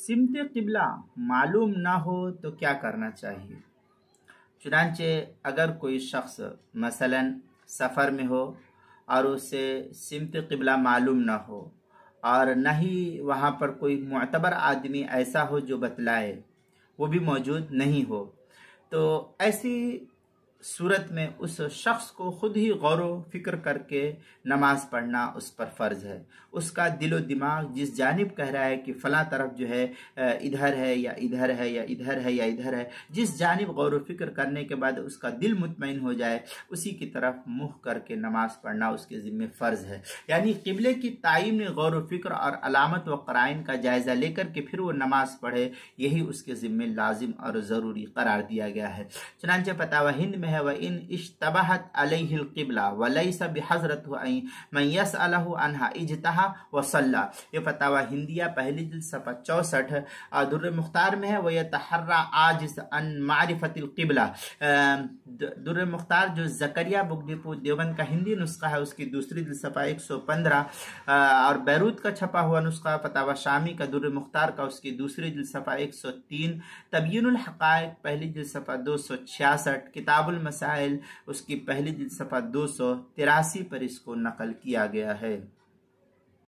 سمت قبلہ معلوم نہ ہو تو کیا کرنا چاہیے؟ چنانچہ اگر کوئی شخص مثلا سفر میں ہو اور اسے سمت قبلہ معلوم نہ ہو اور نہ ہی وہاں پر کوئی معتبر آدمی ایسا ہو جو بتلائے، وہ بھی موجود نہیں ہو، تو ایسی صورت میں اس شخص کو خود ہی غور و فکر کر کے نماز پڑھنا اس پر فرض ہے۔ اس کا دل و دماغ جس جانب کہہ رہا ہے کہ فلاں طرف جو ہے ادھر ہے یا ادھر ہے یا ادھر ہے یا ادھر ہے، جس جانب غور و فکر کرنے کے بعد اس کا دل مطمئن ہو جائے، اسی کی طرف منہ کر کے نماز پڑھنا اس کے ذمہ فرض ہے۔ یعنی قبلے کی تعین میں غور و فکر اور علامت و قرائن کا جائزہ لے کر کے پھر وہ نماز پڑھے، یہی اس کے ذمہ لازم اور ضروری قرار دیا گیا ہے۔ چنانچہ فتاوی ہند میں ہے وَإِنْ اشْتَبَهَتْ عَلَيْهِ الْقِبْلَةُ وَلَيْسَ بِحَضْرَتِهُ مَنْ يَسْأَلَهُ عَنْهَا اجْتَهَى وَصَلَّى۔ یہ فتاوی ہندیہ پہلی جلد صفحہ 64 اور در مختار میں ہے وَيَتَحَرَّى عَاجِزٌ عَنْ مَعْرِفَةِ الْقِبْلَةِ۔ در مختار جو زکریا بک ڈپو دیوبند کا ہندی نسخہ ہے، اس کی دوسری جلد صفحہ 115 اور بیروت کا چھپا ہوا نسخہ فتاوی شامی کا در مختار کا اس کی دوسری جلد صفحہ 103، تبیین الحقائق پہلی جلد صفحہ 266، کتاب المسائل اس کی پہلی جلد صفحہ 283 پر اس کو نقل کیا گیا ہے۔